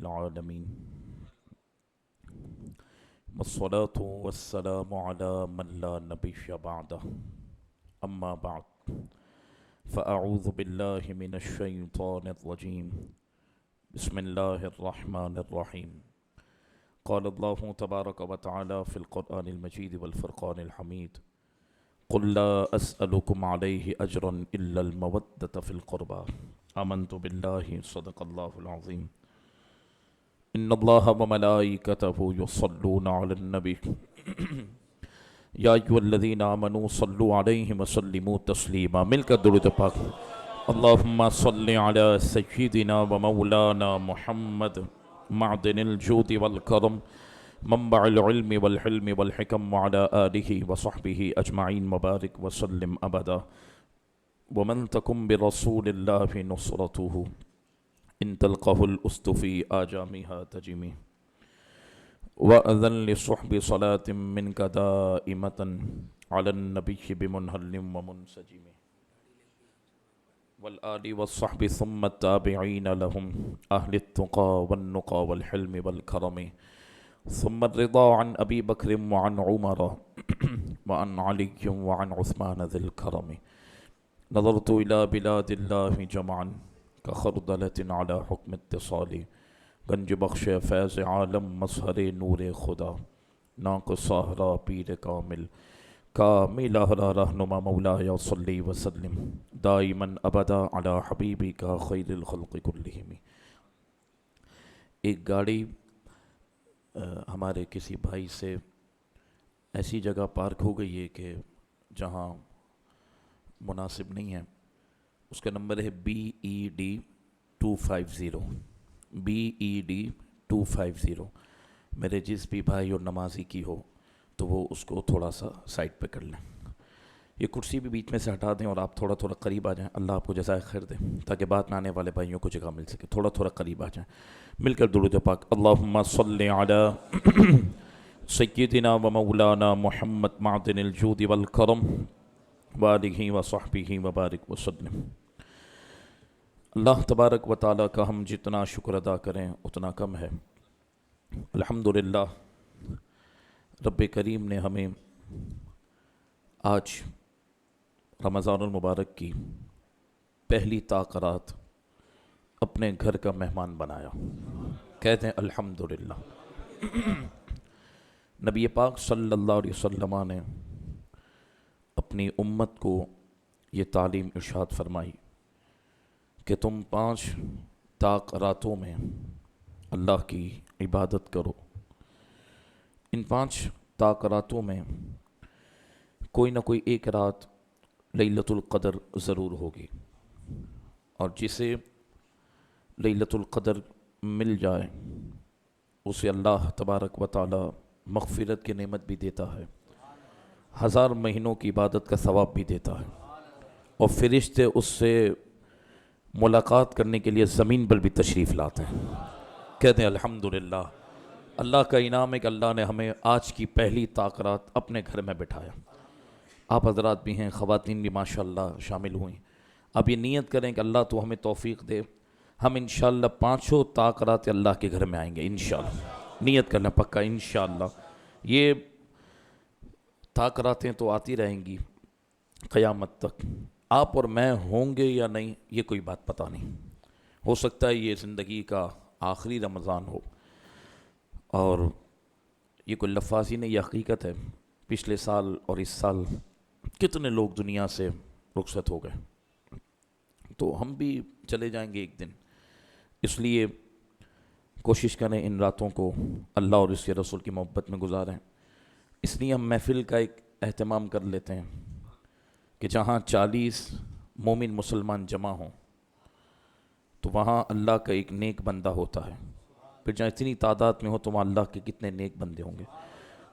العالمين والصلاة والسلام على من لا نبي بعده أما بعد فأعوذ بالله من الشيطان الرجيم بسم الله الرحمن الرحيم قال الله تبارك وتعالى في القرآن المجيد والفرقان الحميد قل لا أسألكم عليه أجرا إلا المودة في القربى آمنت بالله صدق الله العظيم إن الله وملائكته يصلون على النبي يا أيها الذين آمنوا صلوا عليه وسلموا تسليما مل کر درود پاک اللهم صل على سيدنا ومولانا محمد معدن الجود والكرم منبع العلم والحلم والحكم وعلى آله وصحبه أجمعين مبارك وسلم أبدا ومن تكن برسول الله نصرته إن تلقه الأسد في آجامها تجمي وأذن لصحب صلاة منك دائمة على النبي بمنهل ومنسجم والآل والصحب ثم التابعين لهم أهل التقى والنقى والحلم والكرم ثم الرضا عن أبي بكر وعن عمر وعن علي وعن عثمان ذي الكرم نظرت إلى بلاد الله جمعا كخردلة على حكم اتصالي گنج بخش فیض عالم مظہر نور خدا ناقص سہرا پیر کامل کامل اہرا رہنما مولا صلی وسلم دائما ابدا علی حبیبی کا خیر الخلق کلہم۔ ایک گاڑی ہمارے کسی بھائی سے ایسی جگہ پارک ہو گئی ہے کہ جہاں مناسب نہیں ہے، اس کا نمبر ہے BED 250 BED 250۔ میرے جس بھی بھائی اور نمازی کی ہو تو وہ اس کو تھوڑا سا سائٹ پہ کر لیں، یہ کرسی بھی بیچ میں سے ہٹا دیں اور آپ تھوڑا تھوڑا قریب آ جائیں، اللہ آپ کو جزائے خیر دے تاکہ بعد میں آنے والے بھائیوں کو جگہ مل سکے، تھوڑا تھوڑا قریب آ جائیں، مل کر درود پاک اللہم صلی علی سیدنا و مولانا محمد معدن الجود والکرم وآلہ وصحبہ وبارک وسلم۔ اللہ تبارک و تعالیٰ کا ہم جتنا شکر ادا کریں اتنا کم ہے۔ الحمدللہ رب کریم نے ہمیں آج رمضان المبارک کی پہلی تاقرات اپنے گھر کا مہمان بنایا، کہتے ہیں الحمدللہ۔ نبی پاک صلی اللہ علیہ وسلم نے اپنی امت کو یہ تعلیم ارشاد فرمائی کہ تم 5 تاقراتوں میں اللہ کی عبادت کرو۔ ان 5 تاقراتوں میں کوئی نہ کوئی ایک رات لیلۃ القدر ضرور ہوگی، اور جسے لیلۃ القدر مل جائے اسے اللہ تبارک و تعالی مغفرت کی نعمت بھی دیتا ہے، 1000 مہینوں کی عبادت کا ثواب بھی دیتا ہے، اور فرشتے اس سے ملاقات کرنے کے لیے زمین پر بھی تشریف لاتے ہیں۔ کہتے ہیں الحمدللہ، اللہ کا انعام ہے کہ اللہ نے ہمیں آج کی پہلی تاقرات اپنے گھر میں بٹھایا۔ آپ حضرات بھی ہیں، خواتین بھی ماشاءاللہ شامل ہوئیں۔ اب یہ نیت کریں کہ اللہ تو ہمیں توفیق دے، ہم انشاءاللہ 5 تاقرات اللہ کے گھر میں آئیں گے انشاءاللہ، نیت کرنا پکا انشاءاللہ۔ یہ تاقراتیں تو آتی رہیں گی قیامت تک، آپ اور میں ہوں گے یا نہیں یہ کوئی بات پتہ نہیں، ہو سکتا ہے یہ زندگی کا آخری رمضان ہو، اور یہ کوئی لفاظی نہیں، یہ حقیقت ہے۔ پچھلے سال اور اس سال کتنے لوگ دنیا سے رخصت ہو گئے، تو ہم بھی چلے جائیں گے ایک دن، اس لیے کوشش کریں ان راتوں کو اللہ اور اس کے رسول کی محبت میں گزاریں۔ اس لیے ہم محفل کا ایک اہتمام کر لیتے ہیں کہ جہاں 40 مومن مسلمان جمع ہوں تو وہاں اللہ کا ایک نیک بندہ ہوتا ہے، پھر جہاں اتنی تعداد میں ہو تو وہاں اللہ کے کتنے نیک بندے ہوں گے۔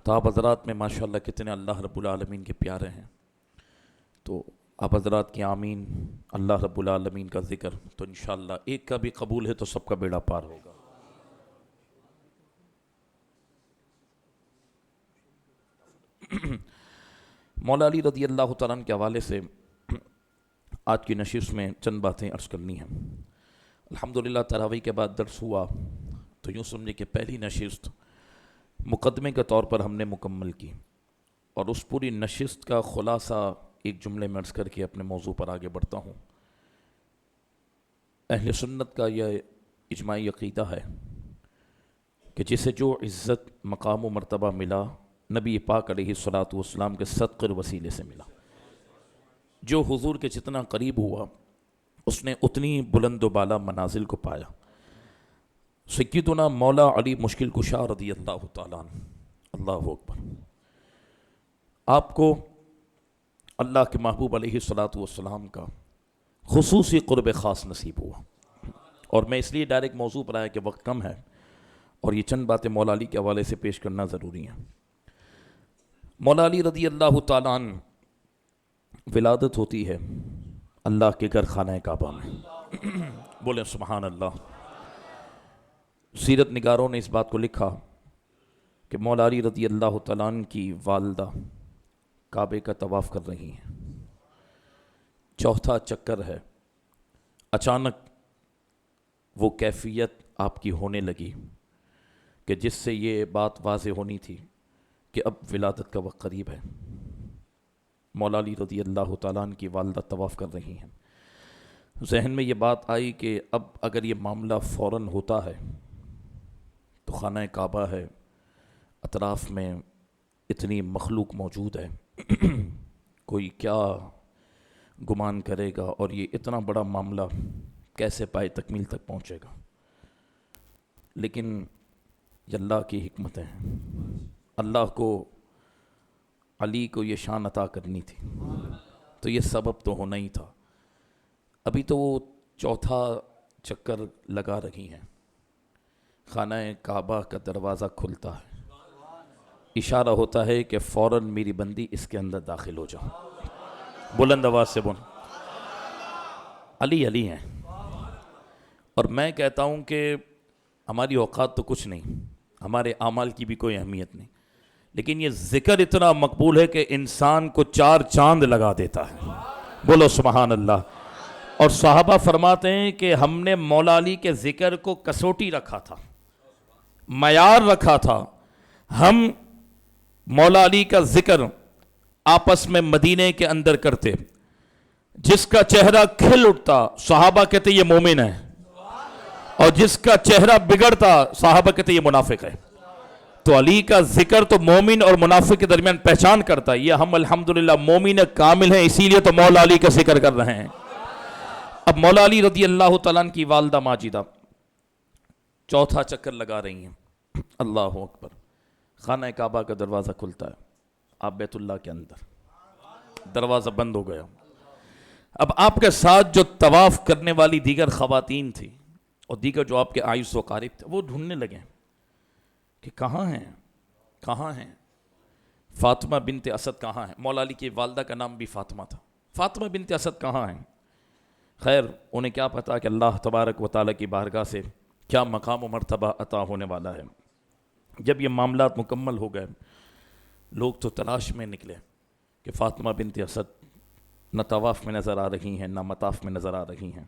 تو آپ حضرات میں ماشاءاللہ کتنے اللہ رب العالمین کے پیارے ہیں، تو آپ حضرات کی آمین، اللہ رب العالمین کا ذکر، تو انشاءاللہ ایک کا بھی قبول ہے تو سب کا بیڑا پار ہوگا۔ مولا علی رضی اللہ تعالیٰ عنہ کے حوالے سے آج کی نشست میں چند باتیں عرض کرنی ہیں۔ الحمدللہ تراویح کے بعد درس ہوا تو یوں سمجھے کہ پہلی نشست مقدمے کے طور پر ہم نے مکمل کی، اور اس پوری نشست کا خلاصہ ایک جملے میں عرض کر کے اپنے موضوع پر آگے بڑھتا ہوں۔ اہل سنت کا یہ اجماعی عقیدہ ہے کہ جسے جو عزت مقام و مرتبہ ملا نبی پاک علیہ الصلاۃ والسلام کے صدقے اور وسیلے سے ملا۔ جو حضور کے جتنا قریب ہوا اس نے اتنی بلند و بالا منازل کو پایا۔ سیدنا مولا علی مشکل کشا رضی اللہ تعالیٰ عنہ، اللہ اکبر، آپ کو اللہ کے محبوب علیہ الصلاۃ والسلام کا خصوصی قرب خاص نصیب ہوا۔ اور میں اس لیے ڈائریکٹ موضوع پر آیا کہ وقت کم ہے اور یہ چند باتیں مولا علی کے حوالے سے پیش کرنا ضروری ہیں۔ مولا علی رضی اللہ تعالیٰ عنہ ولادت ہوتی ہے اللہ کے گھر خانہ کعبہ میں، بولیں سبحان اللہ۔ سیرت نگاروں نے اس بات کو لکھا کہ مولا علی رضی اللہ تعالیٰ عنہ کی والدہ کعبے کا طواف کر رہی ہیں، چوتھا چکر ہے، اچانک وہ کیفیت آپ کی ہونے لگی کہ جس سے یہ بات واضح ہونی تھی کہ اب ولادت کا وقت قریب ہے۔ مولا علی رضی اللہ تعالیٰ عنہ کی والدہ طواف کر رہی ہیں، ذہن میں یہ بات آئی کہ اب اگر یہ معاملہ فوراً ہوتا ہے تو خانہ کعبہ ہے، اطراف میں اتنی مخلوق موجود ہے، کوئی کیا گمان کرے گا اور یہ اتنا بڑا معاملہ کیسے پائے تکمیل تک پہنچے گا۔ لیکن یہ اللہ کی حکمت ہے، اللہ کو علی کو یہ شان عطا کرنی تھی تو یہ سبب تو ہونا ہی تھا۔ ابھی تو وہ چوتھا چکر لگا رہی ہیں، خانہ کعبہ کا دروازہ کھلتا ہے، اشارہ ہوتا ہے کہ فوراً میری بندی اس کے اندر داخل ہو جاؤ، بلند آواز سے بول۔ علی علی ہیں، اور میں کہتا ہوں کہ ہماری اوقات تو کچھ نہیں، ہمارے اعمال کی بھی کوئی اہمیت نہیں، لیکن یہ ذکر اتنا مقبول ہے کہ انسان کو 4 چاند لگا دیتا ہے، بولو سبحان اللہ۔ اور صحابہ فرماتے ہیں کہ ہم نے مولا علی کے ذکر کو کسوٹی رکھا تھا، معیار رکھا تھا۔ ہم مولا علی کا ذکر آپس میں مدینے کے اندر کرتے، جس کا چہرہ کھل اٹھتا صحابہ کہتے یہ مومن ہے، اور جس کا چہرہ بگڑتا صحابہ کہتے یہ منافق ہے۔ تو علی کا ذکر تو مومن اور منافق کے درمیان پہچان کرتا ہے۔ یہ ہم الحمدللہ مومن کامل ہیں، اسی لیے تو مولا علی کا ذکر کر رہے ہیں۔ اب مولا علی رضی اللہ تعالیٰ عنہ کی والدہ ماجدہ چوتھا چکر لگا رہی ہیں، اللہ اکبر، خانہ کعبہ کا دروازہ کھلتا ہے، آپ بیت اللہ کے اندر، دروازہ بند ہو گیا۔ اب آپ کے ساتھ جو طواف کرنے والی دیگر خواتین تھی اور دیگر جو آپ کے آئیس و قارب تھے وہ ڈھونڈنے لگے کہ کہاں ہیں فاطمہ بنت اسد کہاں ہیں؟ مولا علی کی والدہ کا نام بھی فاطمہ تھا، فاطمہ بنت اسد کہاں ہیں؟ خیر انہیں کیا پتا کہ اللہ تبارک و تعالیٰ کی بارگاہ سے کیا مقام و مرتبہ عطا ہونے والا ہے۔ جب یہ معاملات مکمل ہو گئے، لوگ تو تلاش میں نکلے کہ فاطمہ بنت اسد نہ طواف میں نظر آ رہی ہیں، نہ مطاف میں نظر آ رہی ہیں،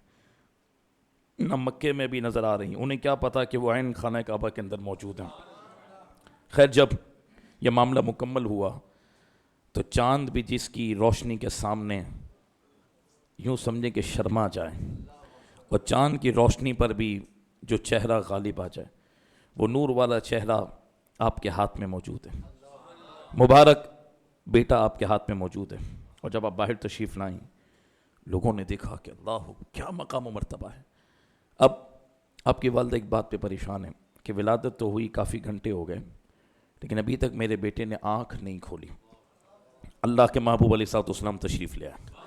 نہ مکے میں بھی نظر آ رہی ہیں، انہیں کیا پتا کہ وہ عین خانہ کعبہ کے اندر موجود ہیں۔ خیر جب یہ معاملہ مکمل ہوا تو چاند بھی جس کی روشنی کے سامنے یوں سمجھیں کہ شرما جائے، اور چاند کی روشنی پر بھی جو چہرہ غالب آ جائے، وہ نور والا چہرہ آپ کے ہاتھ میں موجود ہے، مبارک بیٹا آپ کے ہاتھ میں موجود ہے۔ اور جب آپ باہر تشریف لائیں، لوگوں نے دیکھا کہ اللہ کیا مقام و مرتبہ ہے۔ اب آپ کی والدہ ایک بات پہ پریشان ہے کہ ولادت تو ہوئی، کافی گھنٹے ہو گئے، لیکن ابھی تک میرے بیٹے نے آنکھ نہیں کھولی۔ اللہ کے محبوب علیہ الصلوۃ والسلام تشریف لے آئے،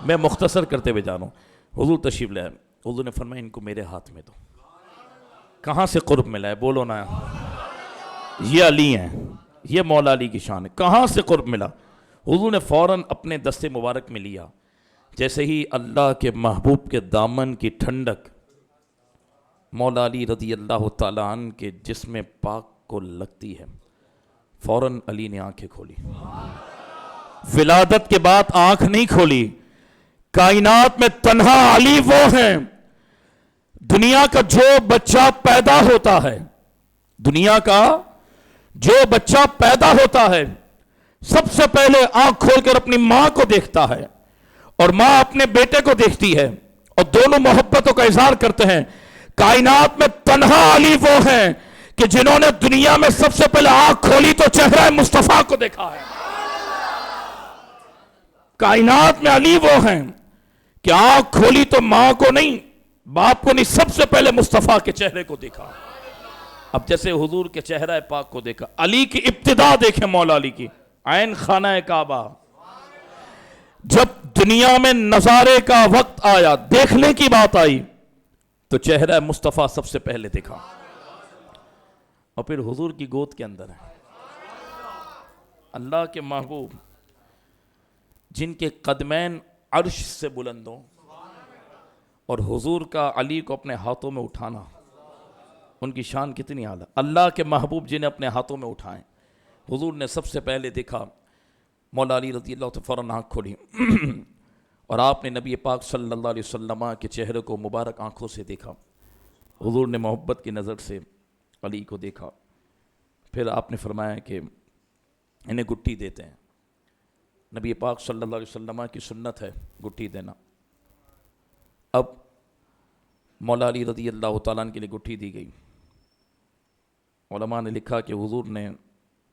میں مختصر کرتے ہوئے جا رہا ہوں، حضور تشریف لے آئے، حضور نے فرمایا ان کو میرے ہاتھ میں دو۔ کہاں سے قرب ملا ہے؟ بولو نا، یہ علی ہیں، یہ مولا علی کی شان ہے، کہاں سے قرب ملا؟ حضور نے فوراً اپنے دستے مبارک میں لیا، جیسے ہی اللہ کے محبوب کے دامن کی ٹھنڈک مولا علی رضی اللہ تعالیٰ عنہ کے جسم پاک کو لگتی ہے، فوراً علی نے آنکھیں کھولی۔ ولادت کے بعد آنکھ نہیں کھولی۔ کائنات میں تنہا علی وہ ہیں، دنیا کا جو بچہ پیدا ہوتا ہے دنیا کا جو بچہ پیدا ہوتا ہے سب سے پہلے آنکھ کھول کر اپنی ماں کو دیکھتا ہے اور ماں اپنے بیٹے کو دیکھتی ہے اور دونوں محبتوں کا اظہار کرتے ہیں. کائنات میں تنہا علی وہ ہیں کہ جنہوں نے دنیا میں سب سے پہلے آنکھ کھولی تو چہرہ مصطفیٰ کو دیکھا ہے. کائنات میں علی وہ ہیں کہ آنکھ کھولی تو ماں کو نہیں، باپ کو نہیں، سب سے پہلے مصطفیٰ کے چہرے کو دیکھا. اب جیسے حضور کے چہرہ پاک کو دیکھا، علی کی ابتدا دیکھیں، مولا علی کی عین خانہ کعبہ. جب دنیا میں نظارے کا وقت آیا، دیکھنے کی بات آئی، تو چہرہ مصطفیٰ سب سے پہلے دیکھا اور پھر حضور کی گود کے اندر ہے. اللہ کے محبوب جن کے قدمین عرش سے بلند ہوں اور حضور کا علی کو اپنے ہاتھوں میں اٹھانا، ان کی شان کتنی اعلیٰ. اللہ کے محبوب جنہیں اپنے ہاتھوں میں اٹھائیں، حضور نے سب سے پہلے دیکھا. مولا علی رضی اللہ عنہ فوراً آنکھ کھولی اور آپ نے نبی پاک صلی اللہ علیہ وسلم کے چہرے کو مبارک آنکھوں سے دیکھا. حضور نے محبت کی نظر سے علی کو دیکھا. پھر آپ نے فرمایا کہ انہیں گٹھی دیتے ہیں. نبی پاک صلی اللہ علیہ وسلم کی سنت ہے گٹھی دینا. اب مولا علی رضی اللہ تعالیٰ عنہ کے لیے گٹھی دی گئی. علماء نے لکھا کہ حضور نے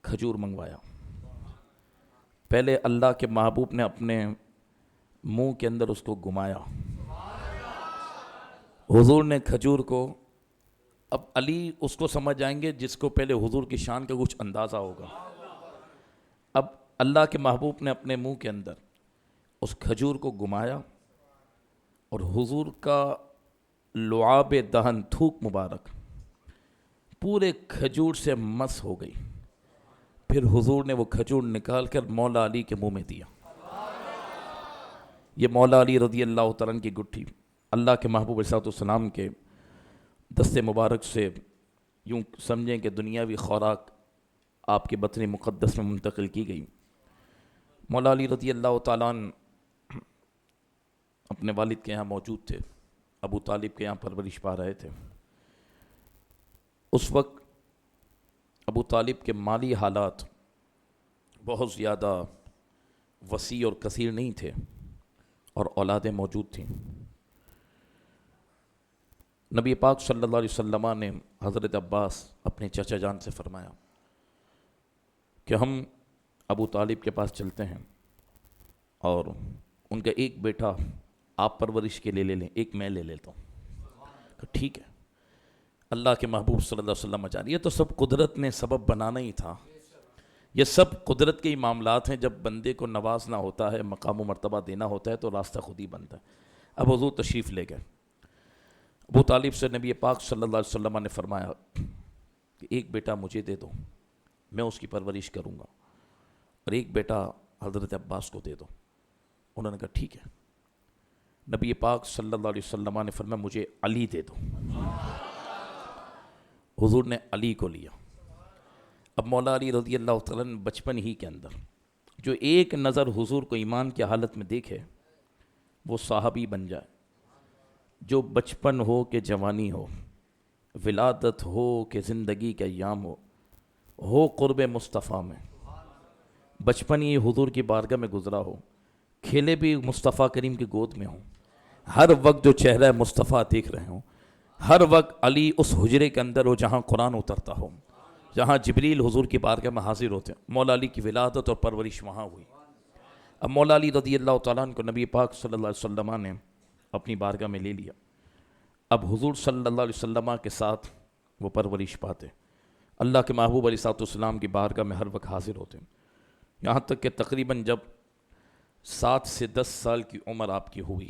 کھجور منگوایا. پہلے اللہ کے محبوب نے اپنے منہ کے اندر اس کو گھمایا. حضور نے کھجور کو، اب علی اس کو سمجھ جائیں گے جس کو پہلے حضور کی شان کا کچھ اندازہ ہوگا. اب اللہ کے محبوب نے اپنے منہ کے اندر اس کھجور کو گھمایا اور حضور کا لعاب دہن، تھوک مبارک پورے کھجور سے مس ہو گئی. پھر حضور نے وہ کھجور نکال کر مولا علی کے منہ میں دیا. یہ مولا علی رضی اللہ تعالیٰ عنہ کی گٹھی اللہ کے محبوب علیہ السلام کے دست مبارک سے یوں سمجھیں کہ دنیاوی خوراک آپ کے بطن مقدس میں منتقل کی گئی. مولا علی رضی اللہ تعالیٰ عنہ اپنے والد کے یہاں موجود تھے، ابو طالب کے یہاں پرورش پا رہے تھے. اس وقت ابو طالب کے مالی حالات بہت زیادہ وسیع اور کثیر نہیں تھے اور اولادیں موجود تھیں. نبی پاک صلی اللہ علیہ وسلم نے حضرت عباس اپنے چچا جان سے فرمایا کہ ہم ابو طالب کے پاس چلتے ہیں اور ان کا ایک بیٹا آپ پرورش کے لیے لے لیں، ایک میں لے لیتا ہوں. کہ ٹھیک ہے. اللہ کے محبوب صلی اللہ علیہ وسلم جان، یہ تو سب قدرت نے سبب بنانا ہی تھا. یہ سب قدرت کے ہی معاملات ہیں. جب بندے کو نوازنا ہوتا ہے، مقام و مرتبہ دینا ہوتا ہے تو راستہ خود ہی بنتا ہے. اب حضور تشریف لے گئے. ابو طالب سے نبی پاک صلی اللہ علیہ وسلم نے فرمایا کہ ایک بیٹا مجھے دے دو، میں اس کی پرورش کروں گا، اور ایک بیٹا حضرت عباس کو دے دو. انہوں نے کہا ٹھیک ہے. نبی پاک صلی اللہ علیہ وسلم نے فرمایا مجھے علی دے دو. حضور نے علی کو لیا. اب مولا علی رضی اللہ تعالیٰ عنہ بچپن ہی کے اندر جو ایک نظر حضور کو ایمان کی حالت میں دیکھے وہ صحابی بن جائے. جو بچپن ہو کہ جوانی ہو، ولادت ہو کہ زندگی کے ایام ہو قرب مصطفیٰ میں، بچپن ہی حضور کی بارگاہ میں گزرا ہو، کھیلے بھی مصطفیٰ کریم کی گود میں ہوں، ہر وقت جو چہرہ مصطفیٰ دیکھ رہے ہوں، ہر وقت علی اس حجرے کے اندر ہو جہاں قرآن اترتا ہو، جہاں جبریل حضور کی بارگاہ میں حاضر ہوتے ہیں. مولا علی کی ولادت اور پرورش وہاں ہوئی. اب مولا علی رضی اللہ تعالیٰ عنہ کو نبی پاک صلی اللہ علیہ وسلم نے اپنی بارگاہ میں لے لیا. اب حضور صلی اللہ علیہ وسلم کے ساتھ وہ پرورش پاتے. اللہ کے محبوب علیہ السلام کی بارگاہ میں ہر وقت حاضر ہوتے ہیں. یہاں تک کہ تقریباً جب 7 سے 10 سال کی عمر آپ کی ہوئی،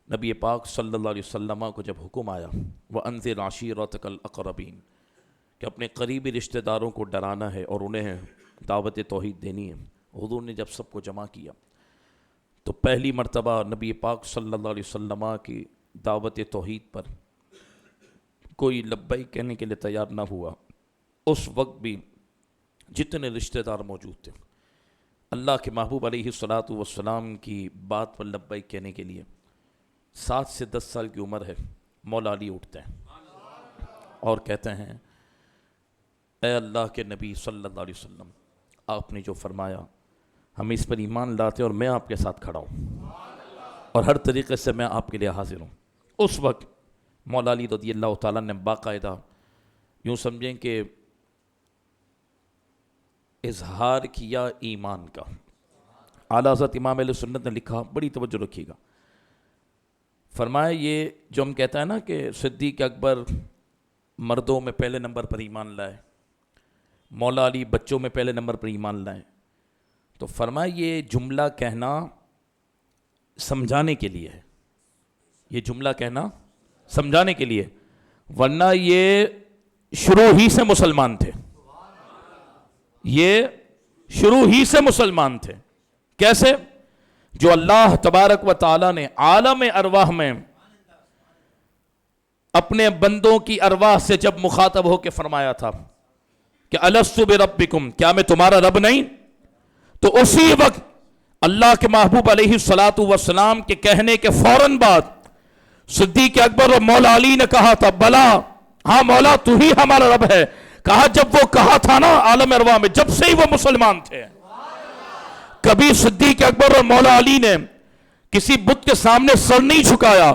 نبی پاک صلی اللہ علیہ وسلم کو جب حکم آیا وَأَنذِرْ عَشِيرَتَكَ الْأَقْرَبِينَ کہ اپنے قریبی رشتہ داروں کو ڈرانا ہے اور انہیں دعوت توحید دینی ہے. حضور نے جب سب کو جمع کیا تو پہلی مرتبہ نبی پاک صلی اللہ علیہ وسلم کی دعوت توحید پر کوئی لبیک کہنے کے لیے تیار نہ ہوا. اس وقت بھی جتنے رشتہ دار موجود تھے اللہ کے محبوب علیہ السلام کی بات پر لبیک کہنے کے لیے 7 سے 10 سال کی عمر ہے، مولا علی اٹھتے ہیں اور کہتے ہیں اے اللہ کے نبی صلی اللہ علیہ وسلم، آپ نے جو فرمایا ہم اس پر ایمان لاتے ہیں، اور میں آپ کے ساتھ کھڑا ہوں اور ہر طریقے سے میں آپ کے لیے حاضر ہوں۔ اس وقت مولا علی رضی اللہ تعالیٰ نے باقاعدہ یوں سمجھیں کہ اظہار کیا ایمان کا۔ اعلیٰ حضرت امام اہل سنت نے لکھا، بڑی توجہ رکھیے گا، فرمایا یہ جو ہم کہتا ہے نا کہ صدیق اکبر مردوں میں پہلے نمبر پر ایمان لائے، مولا علی بچوں میں پہلے نمبر پر ایمان لائے، تو فرمایا یہ جملہ کہنا سمجھانے کے لیے ہے، یہ جملہ کہنا سمجھانے کے لیے، ورنہ یہ شروع ہی سے مسلمان تھے، یہ شروع ہی سے مسلمان تھے۔ کیسے؟ جو اللہ تبارک و تعالیٰ نے عالم ارواح میں اپنے بندوں کی ارواح سے جب مخاطب ہو کے فرمایا تھا کہ الست بربکم، کیا میں تمہارا رب نہیں؟ تو اسی وقت اللہ کے محبوب علیہ الصلاۃ والسلام کے کہنے کے فوراً بعد صدیق اکبر اور مولا علی نے کہا تھا بلا، ہاں مولا تو ہی ہمارا رب ہے۔ کہا جب وہ کہا تھا نا عالم ارواح میں، جب سے ہی وہ مسلمان تھے۔ کبھی صدیق اکبر اور مولا علی نے کسی بت کے سامنے سر نہیں جھکایا،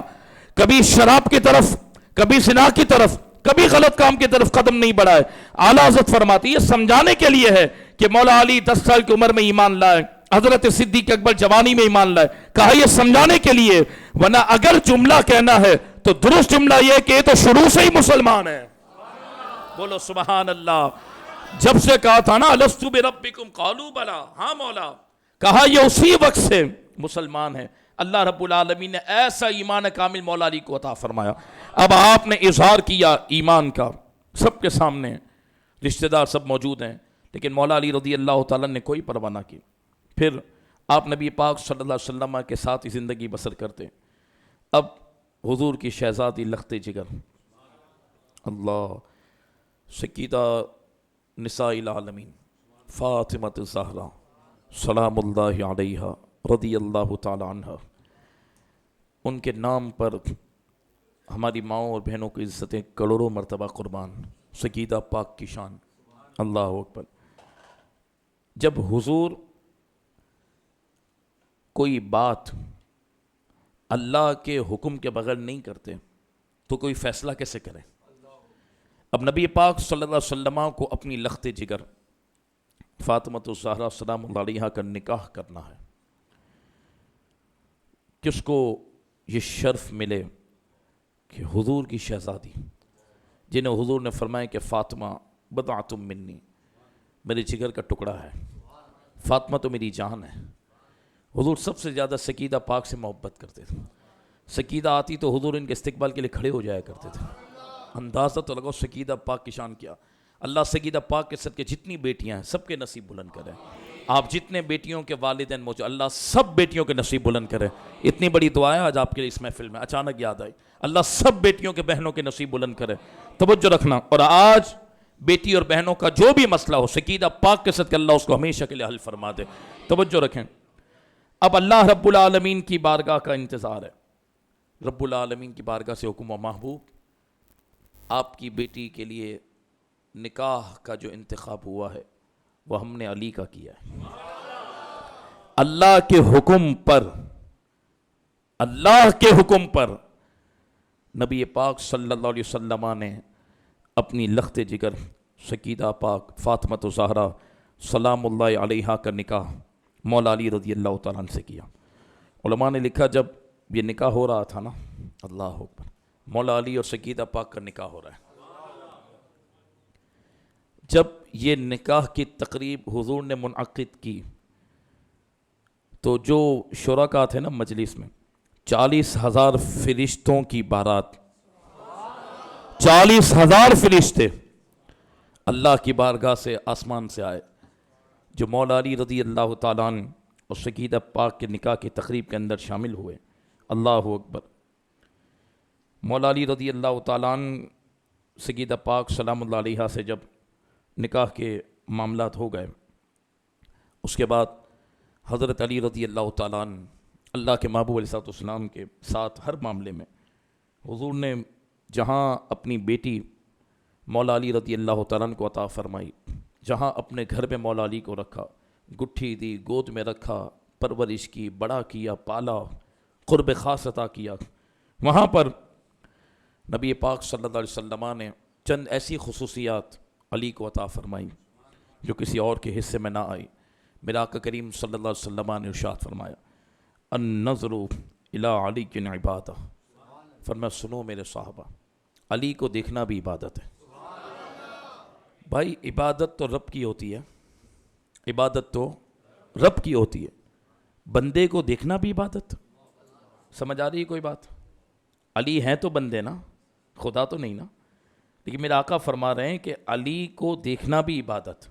کبھی شراب کی طرف، کبھی زنا کی طرف، کبھی غلط کام کی طرف قدم نہیں بڑھائے۔ اعلیٰ حضرت فرماتی یہ سمجھانے کے لیے ہے کہ مولا علی 10 سال کی عمر میں ایمان لائے، حضرت صدیق اکبر جوانی میں ایمان لائے، کہا یہ سمجھانے کے لیے، ورنہ اگر جملہ کہنا ہے تو درست جملہ یہ کہ یہ تو شروع سے ہی مسلمان ہے۔ بولو سبحان اللہ۔ جب سے کہا تھا نا الست بربکم قالوا بلا، ہاں مولا، کہا یہ اسی وقت سے مسلمان ہے۔ اللہ رب العالمین نے ایسا ایمان کامل مولا علی کو عطا فرمایا۔ اب آپ نے اظہار کیا ایمان کا، سب کے سامنے، رشتہ دار سب موجود ہیں، لیکن مولا علی رضی اللہ تعالیٰ نے کوئی پرواہ نہ کی۔ پھر آپ نبی پاک صلی اللہ علیہ وسلم کے ساتھ ہی زندگی بسر کرتے۔ اب حضور کی شہزادی لخت جگر، اللہ، سیدہ نساء العالمین فاطمہ الزہرا سلام اللہ علیہا رضی اللہ تعالی عنہ، ان کے نام پر ہماری ماؤں اور بہنوں کی عزتیں کروڑوں مرتبہ قربان، سیدہ پاک کی شان، اللہ اکبر۔ جب حضور کوئی بات اللہ کے حکم کے بغیر نہیں کرتے تو کوئی فیصلہ کیسے کریں؟ اب نبی پاک صلی اللہ علیہ وسلم کو اپنی لخت جگر فاطمہ الزہرا سلام اللہ علیہا کا نکاح کرنا ہے، کس کو یہ شرف ملے کہ حضور کی شہزادی، جنہیں حضور نے فرمایا کہ فاطمہ بضعۃ منی، میرے جگر کا ٹکڑا ہے، فاطمہ تو میری جان ہے۔ حضور سب سے زیادہ سیدہ پاک سے محبت کرتے تھے، سیدہ آتی تو حضور ان کے استقبال کے لیے کھڑے ہو جایا کرتے تھے۔ اندازہ تو لگاؤ سیدہ پاک کی شان کیا۔ اللہ سیدہ پاک کے صدقے جتنی بیٹیاں ہیں سب کے نصیب بلند کرے۔ آپ جتنے بیٹیوں کے والدین موجود، اللہ سب بیٹیوں کے نصیب بلند کرے۔ اتنی بڑی دعا ہے آج آپ کے لیے اس محفل میں، اچانک یاد آئی، اللہ سب بیٹیوں کے بہنوں کے نصیب بلند کرے۔ توجہ رکھنا، اور آج بیٹی اور بہنوں کا جو بھی مسئلہ ہو سیدہ پاک کے صدقے اللہ اس کو ہمیشہ کے لیے حل فرما دے۔ توجہ رکھیں، اب اللہ رب العالمین کی بارگاہ کا انتظار ہے۔ رب العالمین کی بارگاہ سے حکم و محبوب، آپ کی بیٹی کے لیے نکاح کا جو انتخاب ہوا ہے وہ ہم نے علی کا کیا ہے۔ اللہ کے حکم پر، اللہ کے حکم پر نبی پاک صلی اللہ علیہ وسلم نے اپنی لخت جگر سیدہ پاک فاطمہ الزہرا سلام اللہ علیہا کا نکاح مولا علی رضی اللہ تعالیٰ عنہ سے کیا۔ علماء نے لکھا جب یہ نکاح ہو رہا تھا نا، اللہ اکبر، مولا علی اور سیدہ پاک کا نکاح ہو رہا ہے، جب یہ نکاح کی تقریب حضور نے منعقد کی تو جو شرکاء تھے نا مجلس میں، 40,000 فرشتوں کی بارات، 40,000 فرشتے اللہ کی بارگاہ سے آسمان سے آئے، جو مولا علی رضی اللہ تعالیٰ عنہ اور سیدہ پاک کے نکاح کی تقریب کے اندر شامل ہوئے۔ اللہ اکبر۔ مولا علی رضی اللہ تعالیٰ عنہ سیدہ پاک سلام اللہ علیہا سے جب نکاح کے معاملات ہو گئے، اس کے بعد حضرت علی رضی اللہ تعالیٰ عنہ اللہ کے محبوب علیہ السلام کے ساتھ ہر معاملے میں حضور نے جہاں اپنی بیٹی مولا علی رضی اللہ تعالیٰ عنہ کو عطا فرمائی. جہاں اپنے گھر میں مولا علی کو رکھا، گٹھی دی، گود میں رکھا، پرورش کی، بڑا کیا، پالا، قرب خاص عطا کیا، وہاں پر نبی پاک صلی اللہ علیہ وسلم نے چند ایسی خصوصیات علی کو عطا فرمائی جو کسی اور کے حصے میں نہ آئی. میرا آقا کریم صلی اللہ علیہ وسلم نے ارشاد فرمایا النظر الی علی عبادہ. فرمایا سنو میرے صحابہ، علی کو دیکھنا بھی عبادت ہے. بھائی عبادت تو رب کی ہوتی ہے، عبادت تو رب کی ہوتی ہے، بندے کو دیکھنا بھی عبادت. سمجھ آ رہی ہے کوئی بات؟ علی ہیں تو بندے نا، خدا تو نہیں نا. لیکن میرا آقا فرما رہے ہیں کہ علی کو دیکھنا بھی عبادت.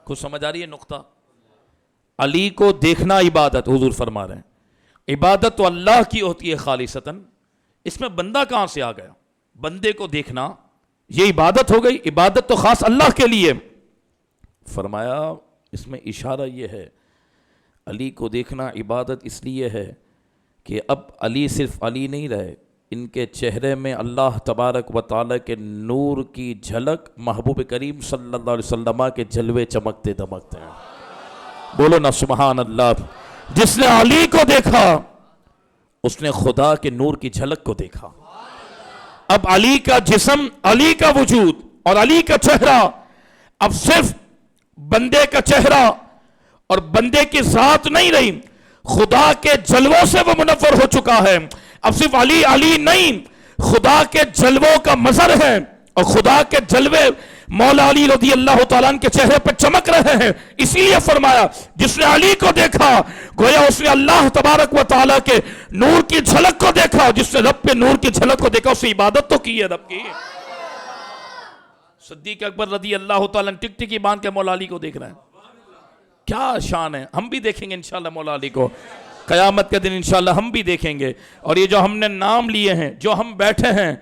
کچھ سمجھ آ رہی ہے نقطہ؟ علی کو دیکھنا عبادت. حضور فرما رہے ہیں عبادت تو اللہ کی ہوتی ہے خالصتاً، اس میں بندہ کہاں سے آ گیا؟ بندے کو دیکھنا یہ عبادت ہو گئی، عبادت تو خاص اللہ کے لیے. فرمایا اس میں اشارہ یہ ہے علی کو دیکھنا عبادت اس لیے ہے کہ اب علی صرف علی نہیں رہے، ان کے چہرے میں اللہ تبارک و تعالیٰ کے نور کی جھلک محبوب کریم صلی اللہ علیہ وسلم کے جلوے چمکتے دمکتے ہیں. بولو نا سبحان اللہ. جس نے علی کو دیکھا اس نے خدا کے نور کی جھلک کو دیکھا. اب علی کا جسم، علی کا وجود اور علی کا چہرہ اب صرف بندے کا چہرہ اور بندے کی ذات نہیں رہی، خدا کے جلووں سے وہ منور ہو چکا ہے. اب صرف علی علی نہیں، خدا کے جلووں کا مظہر ہے، اور خدا کے جلوے مولا علی رضی اللہ تعالیٰ عنہ کے چہرے پر چمک رہے ہیں. اسی لیے فرمایا جس نے علی کو دیکھا گویا اس نے اللہ تبارک و تعالیٰ کے نور کی جھلک کو دیکھا. جس نے رب کے نور کی جھلک کو دیکھا اس نے عبادت تو کی ہے رب کی. صدیق اکبر رضی اللہ تعالیٰ عنہ ٹک ٹکی باندھ کے مولا علی کو دیکھ رہے ہیں. کیا شان ہے. ہم بھی دیکھیں گے انشاءاللہ مولا علی کو قیامت کے دن، انشاءاللہ ہم بھی دیکھیں گے. اور یہ جو ہم نے نام لیے ہیں، جو ہم بیٹھے ہیں،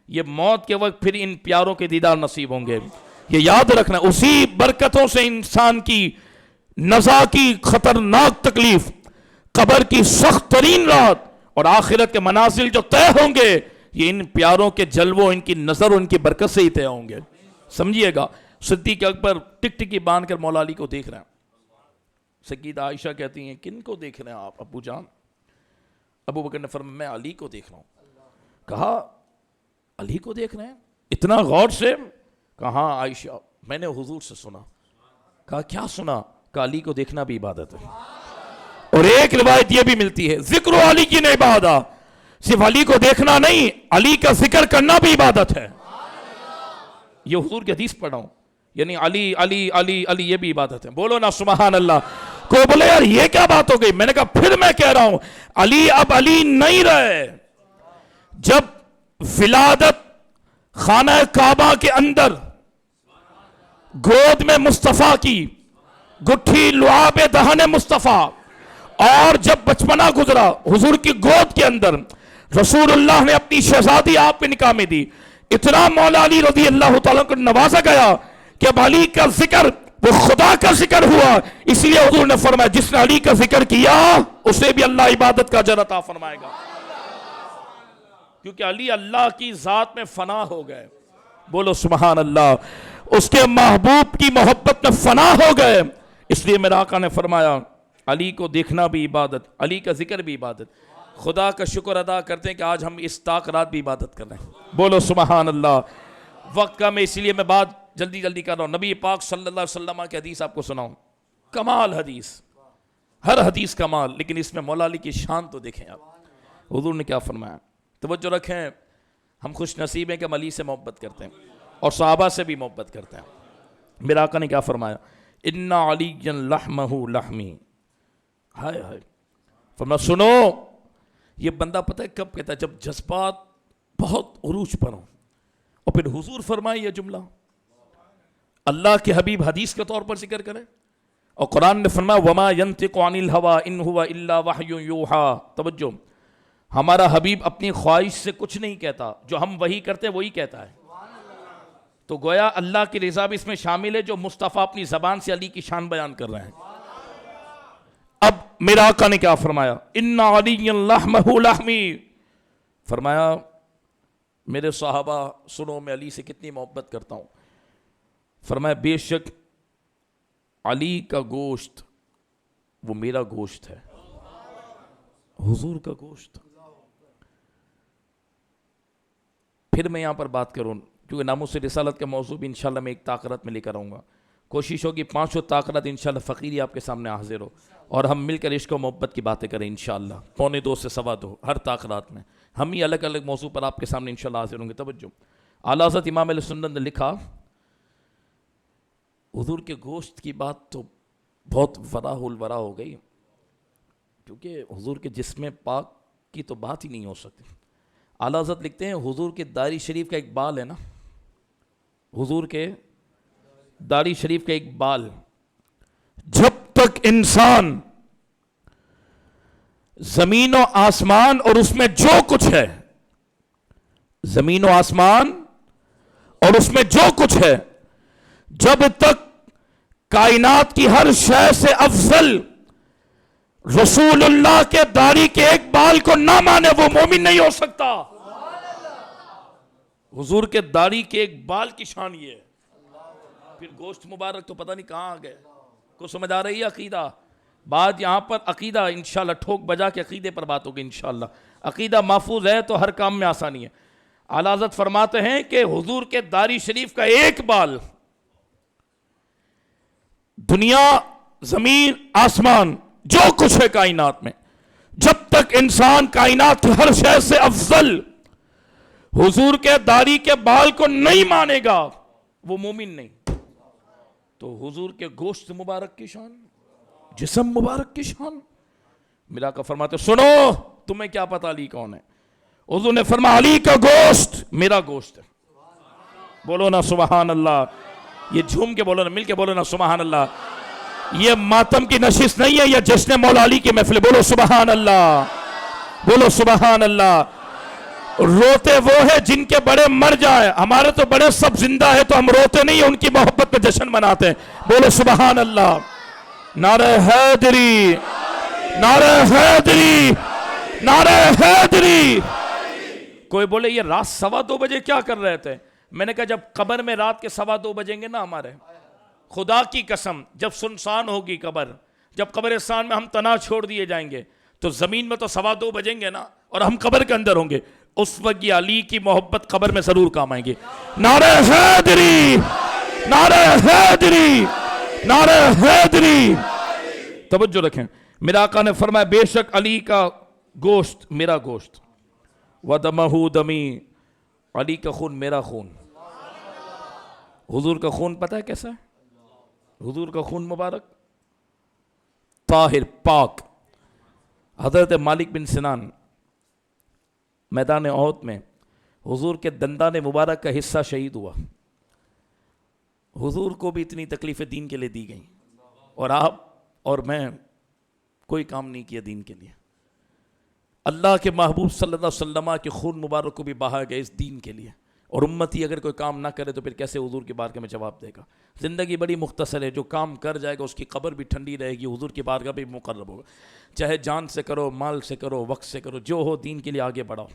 یہ موت کے وقت پھر ان پیاروں کے دیدار نصیب ہوں گے. یہ یاد رکھنا اسی برکتوں سے انسان کی نزا کی خطرناک تکلیف، قبر کی سخت ترین رات اور آخرت کے منازل جو طے ہوں گے، یہ ان پیاروں کے جلووں، ان کی نظر، ان کی برکت سے ہی طے ہوں گے. سمجھیے گا. صدیق اکبر ٹک ٹکی باندھ کر مولا علی کو دیکھ رہے ہیں. سیدہ عائشہ کہتی ہیں کن کو دیکھ رہے ہیں آپ ابو جان؟ ابو بکر نے فرمایا میں علی کو دیکھ رہا ہوں. کہا علی کو دیکھ رہے ہیں اتنا غور سے؟ کہا عائشہ میں نے حضور سے سنا. کہا کیا سنا؟ کہا علی کو دیکھنا بھی عبادت ہے. اور ایک روایت یہ بھی ملتی ہے ذکر علی کی نے عبادت، صرف علی کو دیکھنا نہیں، علی کا ذکر کرنا بھی عبادت ہے. یہ حضور کی حدیث پڑھا ہوں، یعنی علی علی علی علی یہ بھی عبادت ہے. بولو نا سبحان اللہ. کوئی بولے یار یہ کیا بات ہو گئی؟ میں نے کہا پھر میں کہہ رہا ہوں علی اب علی نہیں رہے. جب ولادت خانہ کعبہ کے اندر گود میں مصطفیٰ کی گٹھی لعاب دہن مصطفیٰ، اور جب بچپنا گزرا حضور کی گود کے اندر، رسول اللہ نے اپنی شہزادی آپ پہ نکاح میں دی. اتنا مولا علی رضی اللہ تعالیٰ کو نوازا گیا کہ اب علی کا ذکر وہ خدا کا ذکر ہوا. اس لیے حضور نے فرمایا جس نے علی کا ذکر کیا اسے بھی اللہ عبادت کا اجر عطا فرمائے گا، کیونکہ علی اللہ کی ذات میں فنا ہو گئے. بولو سبحان اللہ. اس کے محبوب کی محبت میں فنا ہو گئے. اس لیے میرے آقا نے فرمایا علی کو دیکھنا بھی عبادت، علی کا ذکر بھی عبادت. خدا کا شکر ادا کرتے ہیں کہ آج ہم اس طاق رات بھی عبادت کر رہے ہیں. بولو سبحان اللہ. وقت کم ہے اس لیے میں بات جلدی جلدی کر رہا ہوں. نبی پاک صلی اللہ علیہ وسلم کی حدیث آپ کو سناؤں. کمال حدیث، ہر حدیث کمال، لیکن اس میں مولا علی کی شان تو دیکھیں آپ. حضور نے کیا فرمایا؟ توجہ رکھیں. ہم خوش نصیب ہیں کہ ہم علی سے محبت کرتے ہیں اور صحابہ سے بھی محبت کرتے ہیں. میرا آقا نے کیا فرمایا؟ ان علی لحمہ لحمی. ہائے ہائے. فرمایا سنو، یہ بندہ پتہ ہے کب کہتا ہے؟ جب جذبات بہت عروج پر ہوں. اور پھر حضور فرمائے یہ جملہ، اللہ کے حبیب حدیث کے طور پر ذکر کرے، اور قرآن نے فرمایا وما ينطق عن الهوى ان هو الا وحی یوحى. توجہ، ہمارا حبیب اپنی خواہش سے کچھ نہیں کہتا، جو ہم وہی کرتے وہی کہتا ہے. تو گویا اللہ کی رضا بھی اس میں شامل ہے، جو مصطفیٰ اپنی زبان سے علی کی شان بیان کر رہے ہیں. اب میرا آقا نے کیا فرمایا؟ ان علی لحمہ لحمی. فرمایا میرے صحابہ سنو میں علی سے کتنی محبت کرتا ہوں. فرمایا بے شک علی کا گوشت وہ میرا گوشت ہے، حضور کا گوشت. پھر میں یہاں پر بات کروں کیونکہ ناموس رسالت کا موضوع بھی انشاءاللہ میں ایک تاخیرات میں لے کر آؤں گا. کوشش ہوگی 5 تاخیرات انشاءاللہ فقیری آپ کے سامنے حاضر ہو اور ہم مل کر عشق و محبت کی باتیں کریں انشاءاللہ. 1:45 سے 2:15 ہر تاخیرات میں ہم ہی الگ الگ موضوع پر آپ کے سامنے انشاءاللہ حاضر ہوں گے. توجہ، اعلیٰ حضرت امام اہل سنت نے لکھا حضور کے گوشت کی بات تو بہت ورا الورا ہو گئی، کیونکہ حضور کے جسم پاک کی تو بات ہی نہیں ہو سکتی. اعلیٰ حضرت لکھتے ہیں حضور کے داڑھی شریف کا ایک بال ہے نا، حضور کے داڑھی شریف کا ایک بال، جب تک انسان زمین و آسمان اور اس میں جو کچھ ہے، زمین و آسمان اور اس میں جو کچھ ہے، جب تک کائنات کی ہر شے سے افضل رسول اللہ کے داڑھی کے ایک بال کو نہ مانے وہ مومن نہیں ہو سکتا. حضور کے داڑھی کے ایک بال کی شان یہ ہے. پھر گوشت مبارک تو پتہ نہیں کہاں آ گئے. کو سمجھ آ رہی ہے عقیدہ؟ بات یہاں پر عقیدہ انشاءاللہ ٹھوک بجا کے عقیدے پر بات ہوگی انشاءاللہ. عقیدہ محفوظ ہے تو ہر کام میں آسانی ہے. اعلیٰ حضرت فرماتے ہیں کہ حضور کے داڑھی شریف کا ایک بال دنیا، زمین، آسمان، جو کچھ ہے کائنات میں، جب تک انسان کائنات کی ہر شے سے افضل حضور کے داڑھی کے بال کو نہیں مانے گا وہ مومن نہیں. تو حضور کے گوشت مبارک کی شان، جسم مبارک کی شان ملا کر فرماتے سنو تمہیں کیا پتا علی کون ہے. حضور نے فرمایا علی کا گوشت میرا گوشت ہے. بولو نا سبحان اللہ. یہ جھوم کے بولو نا، مل کے بولو نا سبحان اللہ. یہ ماتم کی نشست نہیں ہے، یہ جشن مولا علی کی محفل. بولو سبحان اللہ، بولو سبحان اللہ. روتے وہ ہے جن کے بڑے مر جائیں، ہمارے تو بڑے سب زندہ ہے تو ہم روتے نہیں ہیں، ان کی محبت پہ جشن مناتے ہیں. بولو سبحان اللہ. نعرہ حیدری، نعرہ حیدری، نعرہ حیدری. کوئی بولے یہ رات 2:15 بجے کیا کر رہے تھے؟ میں نے کہا جب قبر میں رات کے 2:15 بجیں گے نا ہمارے، خدا کی قسم جب سنسان ہوگی قبر، جب قبرستان میں ہم تنہا چھوڑ دیے جائیں گے تو زمین میں تو 2:15 بجیں گے نا اور ہم قبر کے اندر ہوں گے. اس وقت یہ علی کی محبت قبر میں ضرور کام آئیں گے. نعرہ حیدری، نعرہ حیدری، نعرہ حیدری. توجہ رکھیں، میرا آقا نے فرمایا بے شک علی کا گوشت میرا گوشت، وَدَمَهُ دَمِي، علی کا خون میرا خون. حضور کا خون پتہ ہے کیسا ہے؟ حضور کا خون مبارک طاہر پاک. حضرت مالک بن سنان میدان احد میں حضور کے دندان مبارک کا حصہ شہید ہوا. حضور کو بھی اتنی تکلیفیں دین کے لیے دی گئیں اور آپ اور میں کوئی کام نہیں کیا دین کے لیے. اللہ کے محبوب صلی اللہ علیہ وسلم کے خون مبارک کو بھی بہا گیا اس دین کے لیے. اور امتی اگر کوئی کام نہ کرے تو پھر کیسے حضور کی بارگاہ میں جواب دے گا؟ زندگی بڑی مختصر ہے، جو کام کر جائے گا اس کی قبر بھی ٹھنڈی رہے گی، حضور کی بارگاہ بھی مقرب ہوگا. چاہے جان سے کرو، مال سے کرو، وقت سے کرو، جو ہو دین کے لیے آگے بڑھاؤ.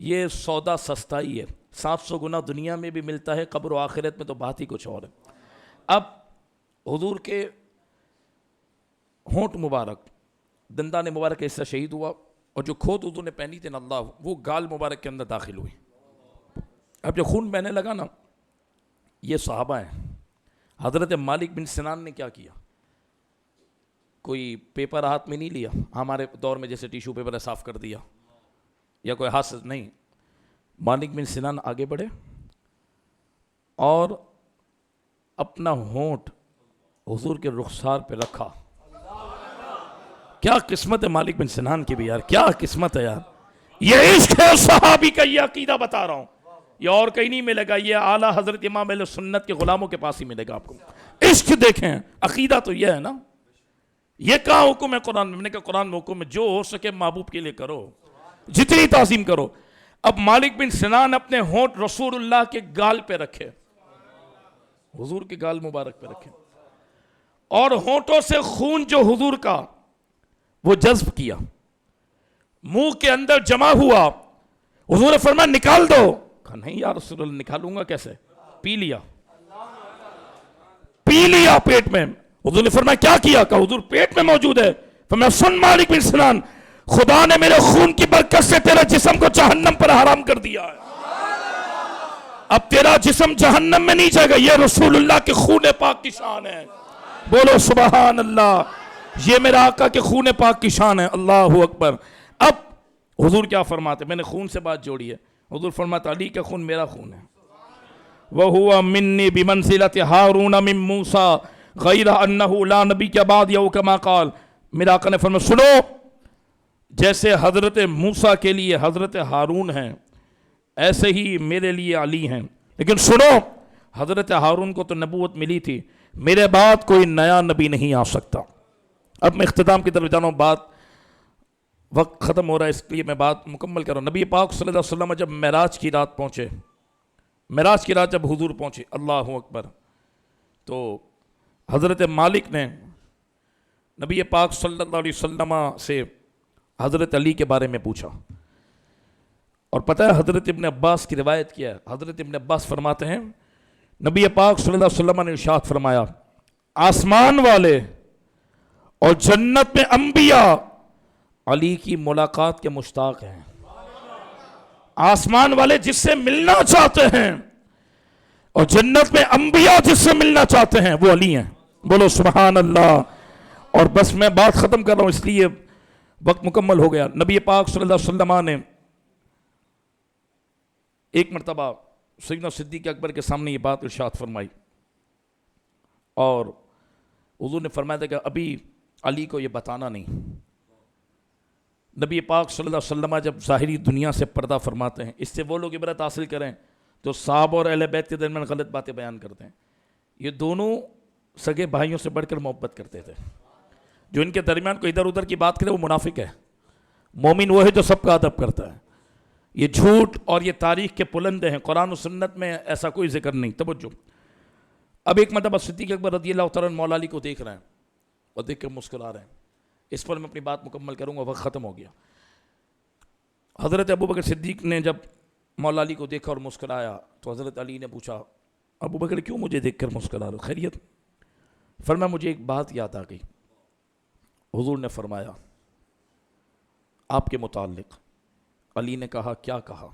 یہ سودا سستا ہی ہے، 700 گنا دنیا میں بھی ملتا ہے، قبر و آخرت میں تو بات ہی کچھ اور ہے. اب حضور کے ہونٹ مبارک، دندان مبارک کا حصہ شہید ہوا اور جو کھود حضور نے پہنی تھی نا اللہ، وہ گال مبارک کے اندر داخل ہوئی. اب جو خون بہنے لگا نا، یہ صحابہ ہیں. حضرت مالک بن سنان نے کیا کیا؟ کوئی پیپر ہاتھ میں نہیں لیا ہمارے دور میں جیسے ٹیشو پیپر ہے صاف کر دیا یا کوئی ہاتھ سے نہیں. مالک بن سنان آگے بڑھے اور اپنا ہونٹ حضور کے رخسار پہ رکھا. کیا قسمت ہے مالک بن سنان کی بھی یار، کیا قسمت ہے یار. یہ عشق ہے صحابی کا، یہ عقیدہ بتا رہا ہوں، یہ اور کہیں نہیں ملے گا، یہ اعلیٰ حضرت امام اہل سنت کے غلاموں کے پاس ہی ملے گا آپ کو. عشق دیکھیں، عقیدہ تو یہ ہے نا. یہ کہاں حکم ہے قرآن میں؟ نے کہا قرآن میں حکم ہے جو ہو سکے محبوب کے لیے کرو، جتنی تعظیم کرو. اب مالک بن سنان اپنے ہونٹ رسول اللہ کے گال پہ رکھے، حضور کے گال مبارک پہ رکھے، اور ہونٹوں سے خون جو حضور کا وہ جذب کیا، منہ کے اندر جمع ہوا. حضور نے فرمایا نکال دو. کہا نہیں یا رسول اللہ نکالوں گا کیسے؟ پی لیا پیٹ میں. حضور نے فرمایا کیا کیا؟ کہا حضور پیٹ میں موجود ہے. فرمایا سن مالک بن سنان، خدا نے میرے خون کی برکت سے تیرا جسم کو جہنم پر حرام کر دیا ہے، اب تیرا جسم جہنم میں نہیں جائے گا. یہ رسول اللہ کے خون پاک کی شان ہے. بولو سبحان اللہ. یہ میرا آقا کے خون پاک کی شان ہے. اللہ اکبر. اب حضور کیا فرماتے؟ میں نے خون سے بات جوڑی ہے. حضور فرماتے علی کا خون میرا خون ہے. وَهُوَ مِنِّي بِمَنْزِلَةِ هَارُونَ مِن مُوسَى غَيْرَ أَنَّهُ لَا نَبِيَّ بَعْدِهُ كَمَا قَالَ. میرا آقا نے فرمایا سنو، جیسے حضرت موسیٰ کے لیے حضرت ہارون ہیں ایسے ہی میرے لیے علی ہیں. لیکن سنو، حضرت ہارون کو تو نبوت ملی تھی، میرے بعد کوئی نیا نبی نہیں آ سکتا. اب میں اختتام کی طرف جانا ہوں، بات وقت ختم ہو رہا ہے اس لیے میں بات مکمل کر رہا ہوں. نبی پاک صلی اللہ علیہ وسلم جب معراج کی رات پہنچے، معراج کی رات جب حضور پہنچے، اللہ اکبر، تو حضرت مالک نے نبی پاک صلی اللہ علیہ وسلم سے حضرت علی کے بارے میں پوچھا. اور پتہ ہے حضرت ابن عباس کی روایت کیا ہے؟ حضرت ابن عباس فرماتے ہیں نبی پاک صلی اللہ علیہ وسلم نے ارشاد فرمایا آسمان والے اور جنت میں انبیاء علی کی ملاقات کے مشتاق ہیں. آسمان والے جس سے ملنا چاہتے ہیں اور جنت میں انبیاء جس سے ملنا چاہتے ہیں وہ علی ہیں. بولو سبحان اللہ. اور بس میں بات ختم کر رہا ہوں اس لیے وقت مکمل ہو گیا. نبی پاک صلی اللہ علیہ وسلم نے ایک مرتبہ سیدنا صدیق اکبر کے سامنے یہ بات ارشاد فرمائی اور حضور نے فرمایا تھا کہ ابھی علی کو یہ بتانا نہیں. نبی پاک صلی اللہ علیہ وسلم جب ظاہری دنیا سے پردہ فرماتے ہیں، اس سے وہ لوگ عبرت حاصل کریں تو صحابہ اور اہل بیت کے درمیان غلط باتیں بیان کرتے ہیں. یہ دونوں سگے بھائیوں سے بڑھ کر محبت کرتے تھے. جو ان کے درمیان کوئی ادھر ادھر کی بات کرے وہ منافق ہے. مومن وہ ہے جو سب کا ادب کرتا ہے. یہ جھوٹ اور یہ تاریخ کے پلندے ہیں. قرآن و سنت میں ایسا کوئی ذکر نہیں. توجہ. اب ایک مرتبہ صدیق اکبر رضی اللہ تعالیٰ عنہ مولا علی کو دیکھ رہے ہیں اور دیکھ کر مسکرا رہے ہیں. اس پر میں اپنی بات مکمل کروں گا، وقت ختم ہو گیا. حضرت ابو بکر صدیق نے جب مولا علی کو دیکھا اور مسکرایا تو حضرت علی نے پوچھا ابو بکر کیوں مجھے دیکھ کر مسکرا رہے ہو، خیریت؟ فرمایا مجھے ایک بات یاد آ گئی. حضور نے فرمایا آپ کے متعلق. علی نے کہا کیا کہا؟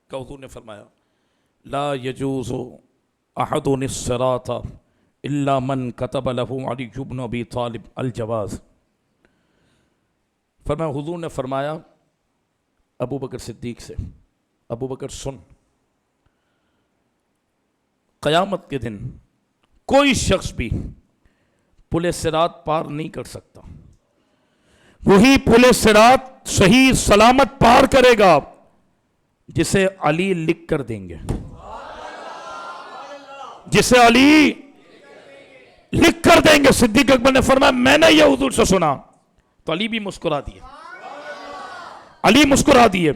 کہ حضور نے فرمایا لا یجوز احد الصراط الا من كتب له علی بن ابی طالب الجواز. فرمایا حضور نے فرمایا ابو بکر صدیق سے ابو بکر سن، قیامت کے دن کوئی شخص بھی پل صراط پار نہیں کر سکتا. وہی پل صراط صحیح سلامت پار کرے گا جسے علی لکھ کر دیں گے. جسے علی لکھ کر دیں گے. صدیق اکبر نے فرمایا میں نے یہ حضور سے سنا. تو علی بھی مسکرا دیے. علی مسکرا دیے.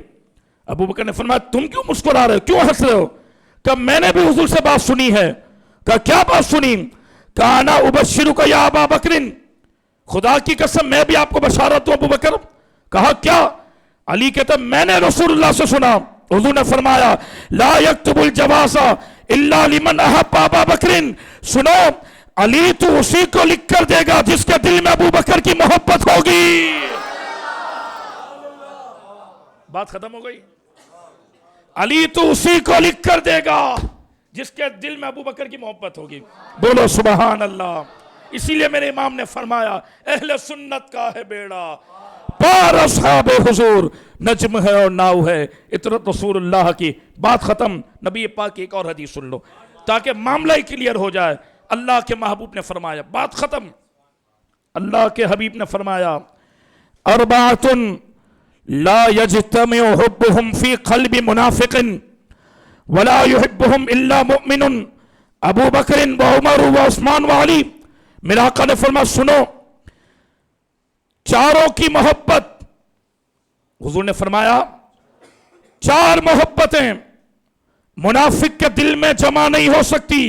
ابو بکر نے فرمایا تم کیوں مسکرا رہے ہو، کیوں ہنس رہے ہو؟ کہ میں نے بھی حضور سے بات سنی ہے. کہ کیا بات سنی؟ کہ انا ابشرک یا ابا بکر، خدا کی قسم میں بھی آپ کو بشارت دوں ابو بکر. کہا کیا؟ علی کہتا میں نے رسول اللہ سے سنا. حضور نے فرمایا لا یکتب الجواز الا لمن احب ابا بکر. سنو علی تو اسی کو لکھ کر دے گا جس کے دل میں ابو بکر کی محبت ہوگی. بات ختم ہو گئی. علی تو اسی کو لکھ کر دے گا جس کے دل میں ابو بکر کی محبت ہوگی. بولو سبحان اللہ. اسی لیے میرے امام نے فرمایا اہل سنت کا ہے بیڑا پار اصحاب حضور نجم ہے اور ناؤ ہے اطرت رسول اللہ کی. بات ختم. نبی پاک کی ایک اور حدیث سن لو تاکہ معاملہ ہی کلیئر ہو جائے. اللہ کے محبوب نے فرمایا، بات ختم. اللہ کے حبیب نے فرمایا اربعۃ لا یجتمع حبهم فی قلب منافق ولا يحبهم الا مؤمن ابو بکر و عمر و عثمان و علی. میرا آقا نے فرمایا سنو چاروں کی محبت. حضور نے فرمایا چار محبتیں منافق کے دل میں جمع نہیں ہو سکتی.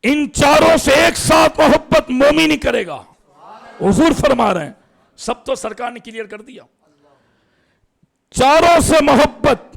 ان چاروں سے ایک ساتھ محبت مومن ہی کرے گا. حضور فرما رہے ہیں. سب تو سرکار نے کلیئر کر دیا. چاروں سے محبت